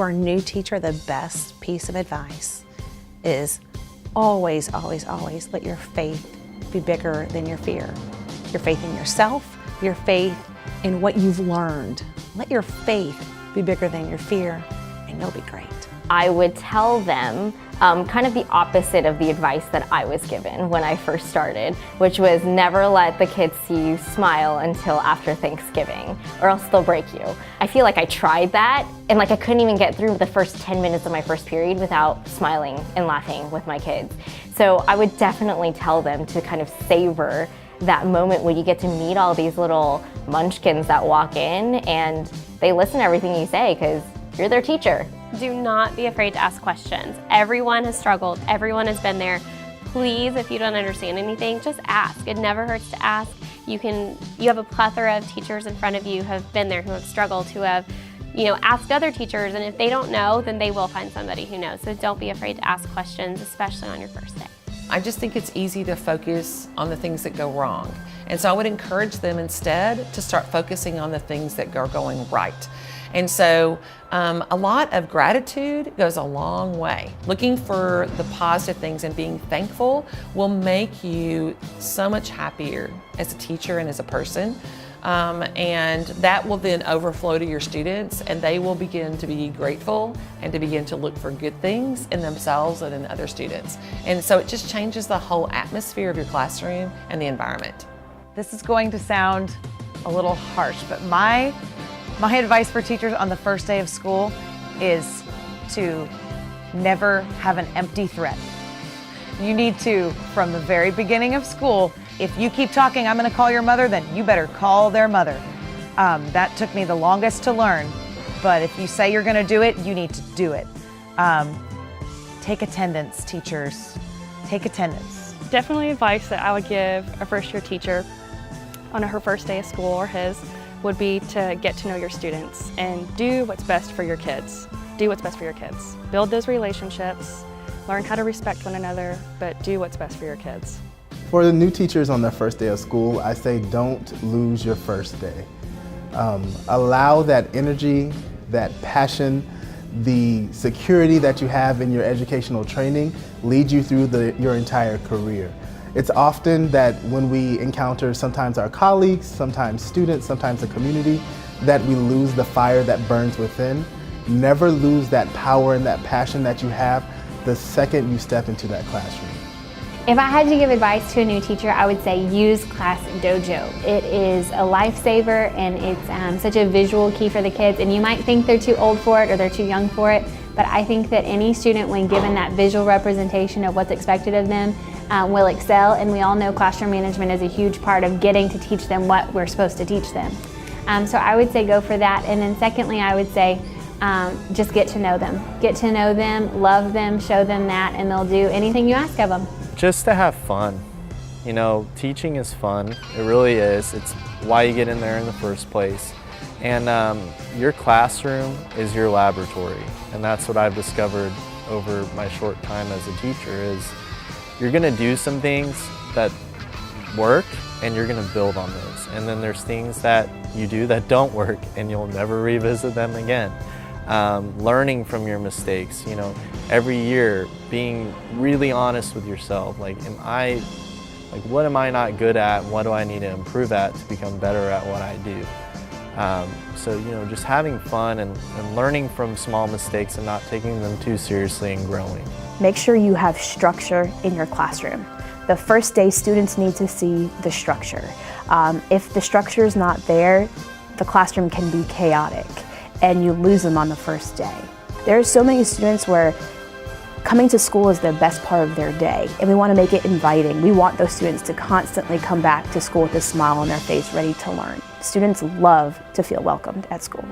for a new teacher, the best piece of advice is always, always, always let your faith be bigger than your fear. Your faith in yourself, your faith in what you've learned. Let your faith be bigger than your fear, and you'll be great. I would tell them kind of the opposite of the advice that I was given when I first started, which was never let the kids see you smile until after Thanksgiving, or else they'll break you. I feel like I tried that, and like I couldn't even get through the first 10 minutes of my first period without smiling and laughing with my kids. So I would definitely tell them to kind of savor that moment when you get to meet all these little munchkins that walk in and they listen to everything you say because you're their teacher. Do not be afraid to ask questions. Everyone has struggled. Everyone has been there. Please, if you don't understand anything, just ask. It never hurts to ask. You have a plethora of teachers in front of you who have been there, who have struggled, who have, asked other teachers, and if they don't know, then they will find somebody who knows. So don't be afraid to ask questions, especially on your first day. I just think it's easy to focus on the things that go wrong. And so I would encourage them instead to start focusing on the things that are going right. And so a lot of gratitude goes a long way. Looking for the positive things and being thankful will make you so much happier as a teacher and as a person. And that will then overflow to your students, and they will begin to be grateful and to begin to look for good things in themselves and in other students. And so it just changes the whole atmosphere of your classroom and the environment. This is going to sound a little harsh, but my advice for teachers on the first day of school is to never have an empty threat. You need to, from the very beginning of school, if you keep talking, I'm gonna call your mother, then you better call their mother. That took me the longest to learn, but if you say you're gonna do it, you need to do it. Take attendance, teachers. Take attendance. Definitely advice that I would give a first-year teacher on her first day of school, or his, would be to get to know your students and do what's best for your kids. Do what's best for your kids. Build those relationships, learn how to respect one another, but do what's best for your kids. For the new teachers on their first day of school, I say don't lose your first day. Allow that energy, that passion, the security that you have in your educational training lead you through your entire career. It's often that when we encounter sometimes our colleagues, sometimes students, sometimes the community, that we lose the fire that burns within. Never lose that power and that passion that you have the second you step into that classroom. If I had to give advice to a new teacher, I would say use Class Dojo. It is a lifesaver, and it's such a visual key for the kids, and you might think they're too old for it or they're too young for it, but I think that any student, when given that visual representation of what's expected of them, will excel, and we all know classroom management is a huge part of getting to teach them what we're supposed to teach them. So I would say go for that, and then secondly I would say just get to know them. Get to know them, love them, show them that, and they'll do anything you ask of them. Just to have fun. Teaching is fun. It really is. It's why you get in there in the first place. And your classroom is your laboratory. And that's what I've discovered over my short time as a teacher is you're gonna do some things that work and you're gonna build on those. And then there's things that you do that don't work and you'll never revisit them again. Learning from your mistakes, every year being really honest with yourself. What am I not good at? What do I need to improve at to become better at what I do? Just having fun and learning from small mistakes and not taking them too seriously and growing. Make sure you have structure in your classroom. The first day, students need to see the structure. If the structure is not there, the classroom can be chaotic and you lose them on the first day. There are so many students where coming to school is the best part of their day, and we want to make it inviting. We want those students to constantly come back to school with a smile on their face, ready to learn. Students love to feel welcomed at school.